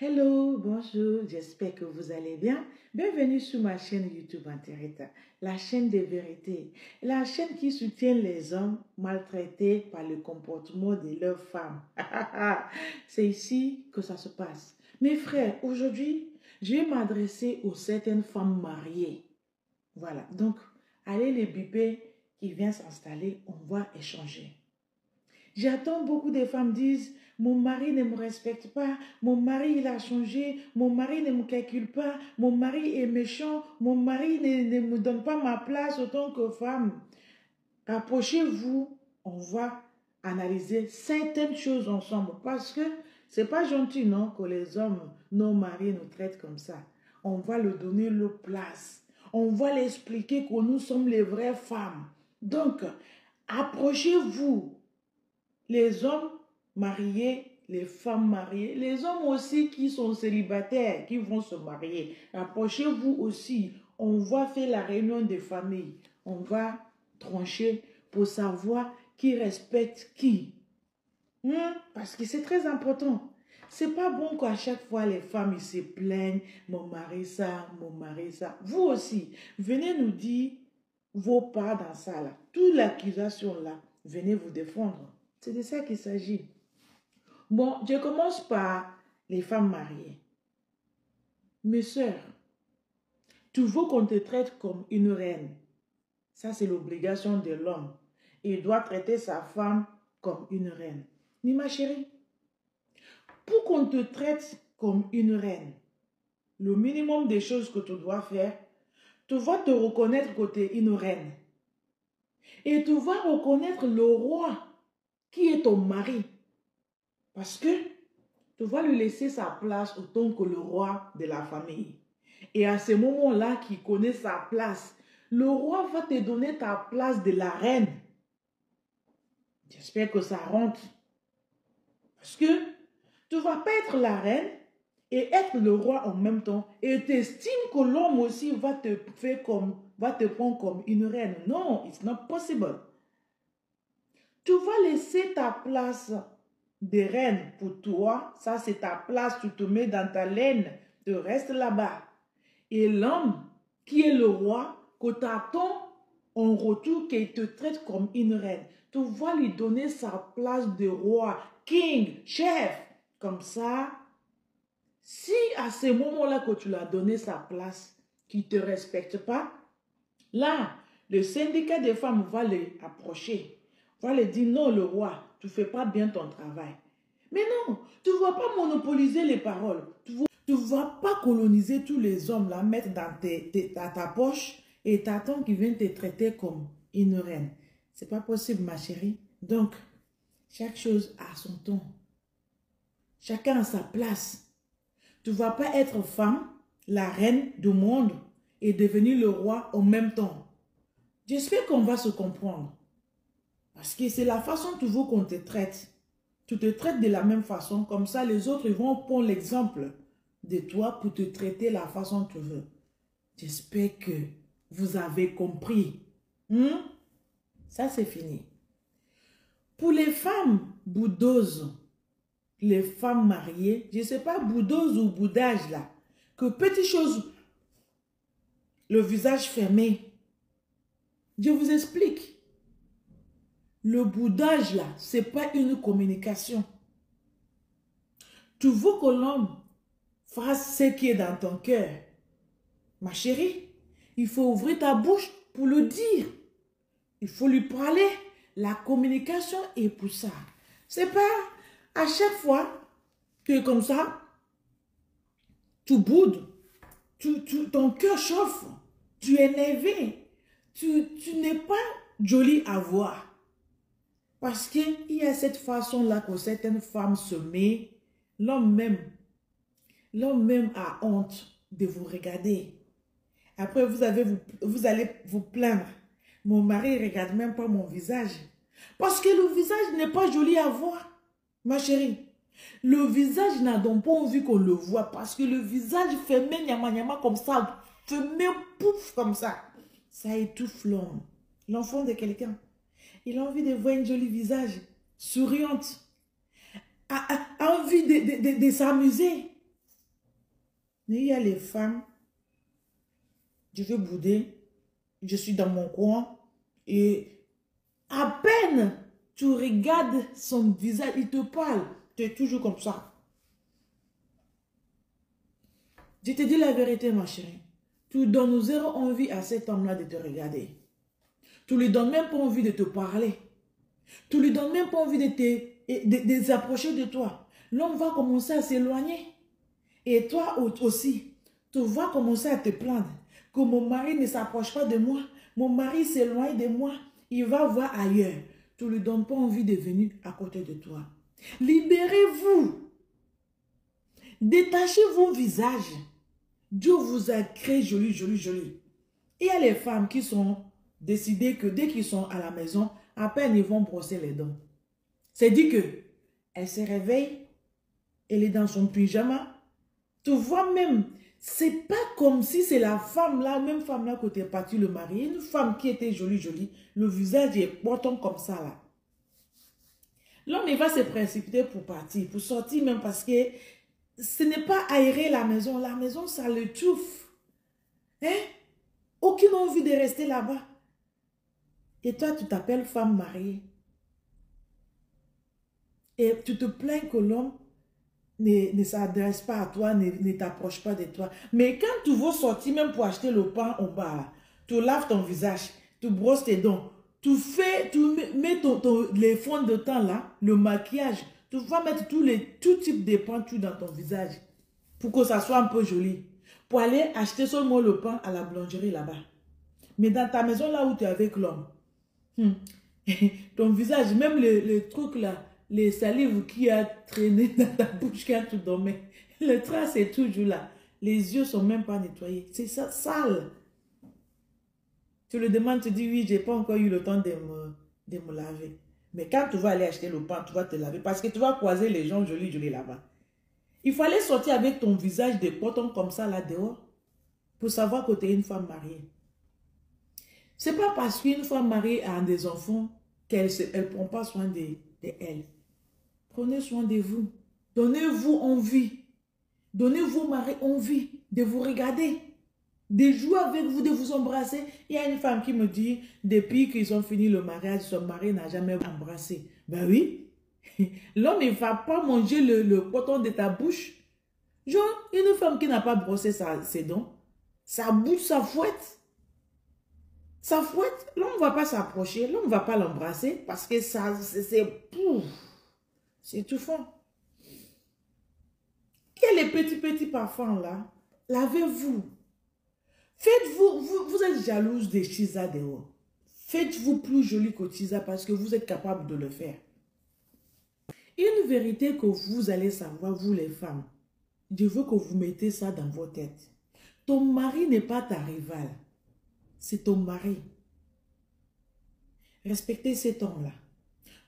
Hello, bonjour, j'espère que vous allez bien. Bienvenue sur ma chaîne YouTube Antereta, la chaîne des vérités, la chaîne qui soutient les hommes maltraités par le comportement de leurs femmes. C'est ici que ça se passe. Mes frères, aujourd'hui, je vais m'adresser aux certaines femmes mariées. Voilà, donc allez les biper qui vient s'installer, on va échanger. J'attends beaucoup de femmes disent, mon mari ne me respecte pas, mon mari il a changé, mon mari ne me calcule pas, mon mari est méchant, mon mari ne me donne pas ma place en tant que femme. Approchez-vous, on va analyser certaines choses ensemble parce que c'est pas gentil non que les hommes, nos maris nous traitent comme ça. On va leur donner leur place. On va leur expliquer que nous sommes les vraies femmes. Donc, approchez-vous. Les hommes mariés, les femmes mariées, les hommes aussi qui sont célibataires, qui vont se marier. Approchez-vous aussi. On va faire la réunion des familles. On va trancher pour savoir qui respecte qui. Parce que c'est très important. C'est pas bon qu'à chaque fois les femmes se plaignent. Mon mari ça, mon mari ça. Vous aussi, venez nous dire vos parts dans ça là. Toute l'accusation là, venez vous défendre. C'est de ça qu'il s'agit. Bon, je commence par les femmes mariées. Mes sœurs, tu veux qu'on te traite comme une reine. Ça, c'est l'obligation de l'homme. Il doit traiter sa femme comme une reine. Mais ma chérie, pour qu'on te traite comme une reine, le minimum des choses que tu dois faire, tu vas te reconnaître que tu es une reine. Et tu vas reconnaître le roi qui est ton mari. Parce que tu vas lui laisser sa place autant que le roi de la famille. Et à ce moment-là, qu'il connaît sa place, le roi va te donner ta place de la reine. J'espère que ça rentre. Parce que tu ne vas pas être la reine et être le roi en même temps. Et tu estimes que l'homme aussi va te prendre comme une reine. Non, it's not possible. Tu vas laisser ta place de reine pour toi. Ça, c'est ta place. Tu te mets dans ta laine. Tu restes là-bas. Et l'homme qui est le roi, que tu attends en retour qu'il te traite comme une reine. Tu vas lui donner sa place de roi, king, chef. Comme ça, si à ce moment-là que tu lui as donné sa place, qu'il ne te respecte pas, là, le syndicat des femmes va l'approcher. Va lui dire, non, le roi, tu ne fais pas bien ton travail. Mais non, tu ne vas pas monopoliser les paroles. Tu ne vas pas coloniser tous les hommes, là, mettre dans ta poche et t'attends qu'ils viennent te traiter comme une reine. Ce n'est pas possible, ma chérie. Donc, chaque chose a son temps. Chacun a sa place. Tu ne vas pas être femme, la reine du monde et devenir le roi en même temps. J'espère qu'on va se comprendre. Parce que c'est la façon tu veux qu'on te traite. Tu te traites de la même façon. Comme ça, les autres ils vont prendre l'exemple de toi pour te traiter la façon que tu veux. J'espère que vous avez compris. Ça, c'est fini. Pour les femmes boudeuses, les femmes mariées, je ne sais pas, boudeuse ou boudage là, que petite chose, le visage fermé. Je vous explique. Le boudage là, ce n'est pas une communication. Tu veux que l'homme fasse ce qui est dans ton cœur. Ma chérie, il faut ouvrir ta bouche pour le dire. Il faut lui parler. La communication est pour ça. C'est pas à chaque fois que comme ça, tu boudes, ton cœur chauffe, tu es énervé, tu n'es pas jolie à voir. Parce qu'il y a cette façon-là que certaines femmes se mettent, l'homme même a honte de vous regarder. Après, vous allez vous plaindre. Mon mari ne regarde même pas mon visage. Parce que le visage n'est pas joli à voir, ma chérie. Le visage n'a donc pas envie qu'on le voit. Parce que le visage fermé, nyama comme ça, fermé, pouf, comme ça. Ça étouffe l'homme. L'enfant de quelqu'un. Il a envie de voir un joli visage, souriante. A envie de s'amuser. Il y a les femmes, je veux bouder, je suis dans mon coin et à peine tu regardes son visage, il te parle, tu es toujours comme ça. Je te dis la vérité, ma chérie. Tu donnes zéro envie à cet homme-là de te regarder. Tu lui donnes même pas envie de te parler. Tu lui donnes même pas envie de s'approcher de toi. L'homme va commencer à s'éloigner. Et toi aussi, tu vas commencer à te plaindre que mon mari ne s'approche pas de moi. Mon mari s'éloigne de moi. Il va voir ailleurs. Tu ne lui donnes pas envie de venir à côté de toi. Libérez-vous. Détachez vos visages. Dieu vous a créé joli, joli, joli. Il y a les femmes qui sont décidées que dès qu'ils sont à la maison, à peine ils vont brosser les dents. C'est dit que elle se réveille, elle est dans son pyjama. Tu vois même, c'est pas comme si c'est la femme là, même femme là côté parti le mari, une femme qui était jolie, jolie, le visage est poiton comme ça là. L'homme il va se précipiter pour partir, pour sortir même parce que ce n'est pas aérer la maison ça le touffe. Hein? Aucune envie de rester là-bas. Et toi, tu t'appelles femme mariée. Et tu te plains que l'homme ne s'adresse pas à toi, ne t'approche pas de toi. Mais quand tu veux sortir, même pour acheter le pain au bar, tu laves ton visage, tu brosses tes dents, tu mets les fonds de teint là, le maquillage, tu vas mettre tout type de peintures dans ton visage pour que ça soit un peu joli. Pour aller acheter seulement le pain à la boulangerie là-bas. Mais dans ta maison là où tu es avec l'homme, ton visage, même les trucs là, les salives qui a traîné dans ta bouche quand tu dormais, le trace est toujours là. Les yeux sont même pas nettoyés. C'est ça, sale. Tu le demandes, tu dis oui, j'ai pas encore eu le temps de me laver. Mais quand tu vas aller acheter le pain, tu vas te laver parce que tu vas croiser les gens jolis, jolis là-bas. Il fallait sortir avec ton visage de coton comme ça là dehors pour savoir que tu es une femme mariée. C'est pas parce qu'une femme mariée a des enfants qu'elle ne prend pas soin de elle. Prenez soin de vous. Donnez-vous envie. Donnez-vous au mari envie de vous regarder, de jouer avec vous, de vous embrasser. Il y a une femme qui me dit, depuis qu'ils ont fini le mariage, son mari n'a jamais embrassé. Ben oui. L'homme ne va pas manger le coton de ta bouche. Genre, une femme qui n'a pas brossé ses dents, sa bouche, ça fouette. Ça fouette, l'homme ne va pas s'approcher, l'homme ne va pas l'embrasser parce que ça, c'est étouffant. Il y a les petits parfums là, lavez-vous. Faites-vous, vous êtes jalouse de Chiza dehors. Faites-vous plus jolie que Chiza parce que vous êtes capable de le faire. Une vérité que vous allez savoir, vous les femmes, je veux que vous mettez ça dans vos têtes. Ton mari n'est pas ta rivale. C'est ton mari. Respectez cet homme-là.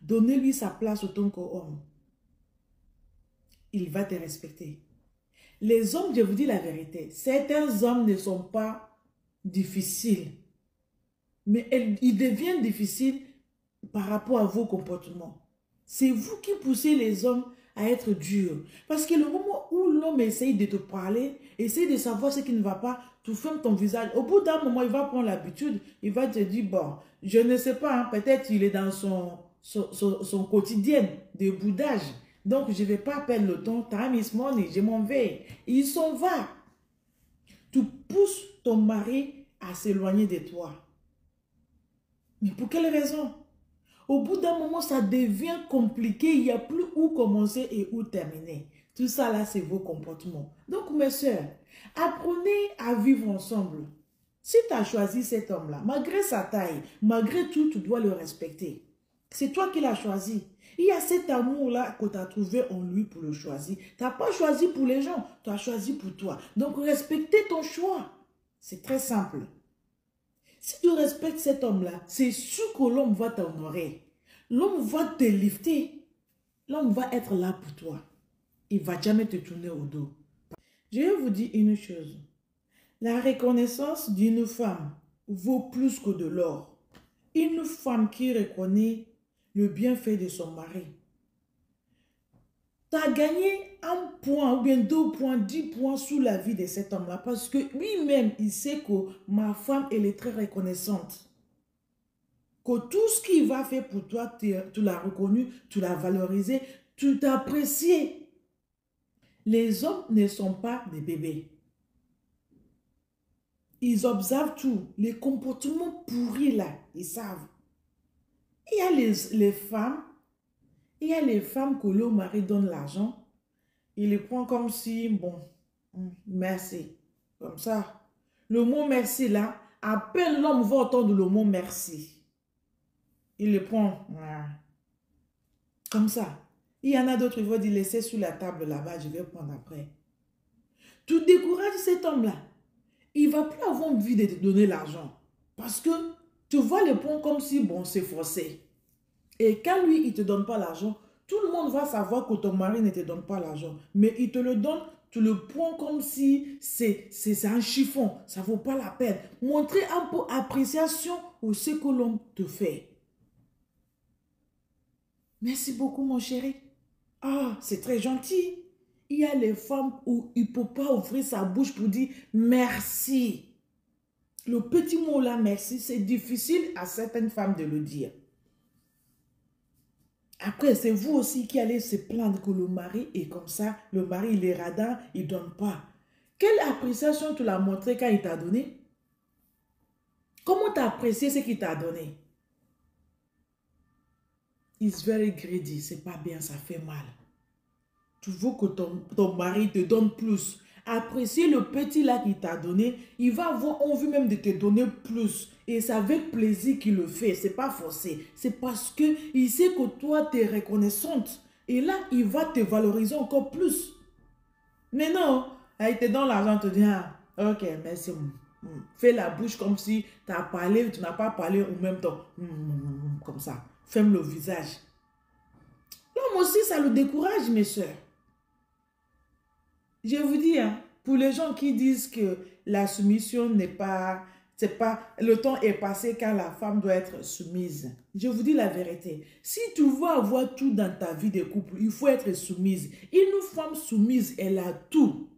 Donnez-lui sa place autant qu'homme. Il va te respecter. Les hommes, je vous dis la vérité, certains hommes ne sont pas difficiles. Mais ils deviennent difficiles par rapport à vos comportements. C'est vous qui poussez les hommes à être durs. Parce que le moment où l'homme essaye de te parler, essaye de savoir ce qui ne va pas, tu fermes ton visage. Au bout d'un moment, il va prendre l'habitude, il va te dire, bon, je ne sais pas, hein, peut-être il est dans son quotidien de boudage. Donc, je ne vais pas perdre le temps. Time is money, je m'en vais. Il s'en va. Tu pousses ton mari à s'éloigner de toi. Mais pour quelle raison? Au bout d'un moment, ça devient compliqué. Il n'y a plus où commencer et où terminer. Tout ça là, c'est vos comportements. Donc, mes soeurs, apprenez à vivre ensemble. Si tu as choisi cet homme-là, malgré sa taille, malgré tout, tu dois le respecter. C'est toi qui l'as choisi. Il y a cet amour-là que tu as trouvé en lui pour le choisir. Tu n'as pas choisi pour les gens, tu as choisi pour toi. Donc, respectez ton choix. C'est très simple. Si tu respectes cet homme-là, c'est sûr que l'homme va t'honorer. L'homme va te lifter. L'homme va être là pour toi. Il ne va jamais te tourner au dos. Je vais vous dire une chose. La reconnaissance d'une femme vaut plus que de l'or. Une femme qui reconnaît le bienfait de son mari. tu as gagné 1 point ou bien 2 points, 10 points sous la vie de cet homme-là. Parce que lui-même, il sait que ma femme, elle est très reconnaissante. Que tout ce qu'il va faire pour toi, tu l'as reconnu, tu l'as valorisé, tu t'as apprécié. Les hommes ne sont pas des bébés. Ils observent tout. Les comportements pourris là, ils savent. Il y a les femmes, il y a les femmes que le mari donne l'argent. Il les prend comme si, bon, merci. Comme ça. Le mot merci là, à peine l'homme va entendre le mot merci. Il le prend. Comme ça. Il y en a d'autres, il va dire, laissez sur la table là-bas, je vais prendre après. Tu décourages cet homme-là. Il ne va plus avoir envie de te donner l'argent. Parce que tu vois le point comme si, bon, c'est forcé. Et quand lui, il ne te donne pas l'argent, tout le monde va savoir que ton mari ne te donne pas l'argent. Mais il te le donne, tu le prends comme si c'est un chiffon. Ça ne vaut pas la peine. Montrer un peu d'appréciation au ce que l'homme te fait. Merci beaucoup, mon chéri. Ah, c'est très gentil. Il y a les femmes où il ne peut pas ouvrir sa bouche pour dire merci. Le petit mot là, merci, c'est difficile à certaines femmes de le dire. Après, c'est vous aussi qui allez se plaindre que le mari est comme ça. Le mari, il est radin, il ne donne pas. Quelle appréciation tu l'as montré quand il t'a donné? Comment tu as apprécié ce qu'il t'a donné? It's very greedy, c'est pas bien, ça fait mal. Tu veux que ton mari te donne plus. Apprécier le petit là qu'il t'a donné, il va avoir envie même de te donner plus. Et c'est avec plaisir qu'il le fait, c'est pas forcé. C'est parce qu'il sait que toi, tu es reconnaissante. Et là, il va te valoriser encore plus. Mais non, il te donne l'argent, te dit, ah, ok, merci. Fais la bouche comme si tu as parlé, tu n'as pas parlé au même temps. Comme ça. Ferme le visage. L'homme aussi, ça le décourage, mes soeurs. Je vous dis, hein, pour les gens qui disent que la soumission n'est pas, le temps est passé quand la femme doit être soumise. Je vous dis la vérité. Si tu veux avoir tout dans ta vie de couple, il faut être soumise. Une femme soumise, elle a tout.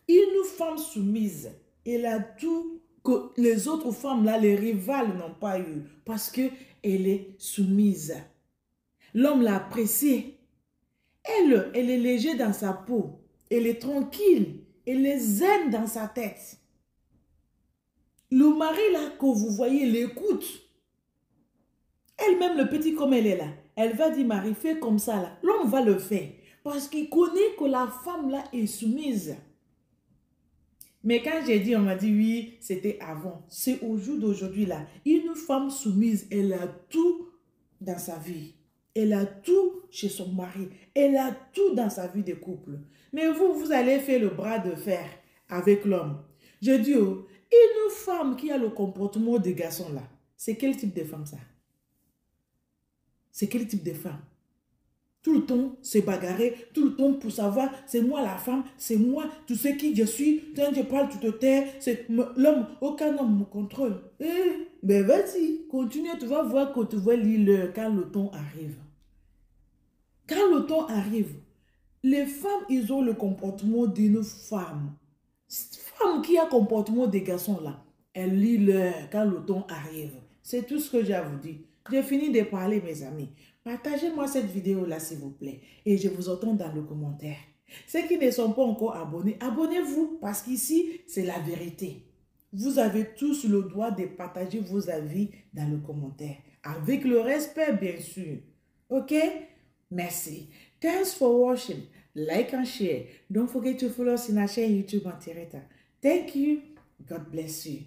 Une femme soumise, elle a tout que les autres femmes là, les rivales n'ont pas eu. Parce qu'elle est soumise. L'homme l'a appréciée. Elle est légère dans sa peau. Elle est tranquille. Elle est zen dans sa tête. Le mari là que vous voyez l'écoute. Elle-même, le petit comme elle est là, elle va dire, Marie, fais comme ça là. L'homme va le faire. Parce qu'il connaît que la femme là est soumise. Mais quand j'ai dit, on m'a dit, oui, c'était avant. C'est au jour d'aujourd'hui là. Une femme soumise, elle a tout dans sa vie. Elle a tout chez son mari. Elle a tout dans sa vie de couple. Mais vous, vous allez faire le bras de fer avec l'homme. Je dis, oh, une femme qui a le comportement des garçons là, c'est quel type de femme ça? C'est quel type de femme? Tout le temps, se bagarrer, tout le temps pour savoir, c'est moi la femme, c'est moi, tu sais qui je suis, quand je parle, tu te tais, c'est l'homme, aucun homme me contrôle. Ben vas-y, continue, tu vas voir que tu vas lire quand le temps arrive. Quand le temps arrive, les femmes, ils ont le comportement d'une femme. Cette femme qui a le comportement des garçons là, elle lit l'heure quand le temps arrive. C'est tout ce que j'ai à vous dire. J'ai fini de parler, mes amis. Partagez-moi cette vidéo-là, s'il vous plaît. Et je vous attends dans le commentaire. Ceux qui ne sont pas encore abonnés, abonnez-vous parce qu'ici, c'est la vérité. Vous avez tous le droit de partager vos avis dans le commentaire. Avec le respect, bien sûr. Ok? Merci. Thanks for watching. Like and share. Don't forget to follow us in our channel YouTube on Tereta. Thank you. God bless you.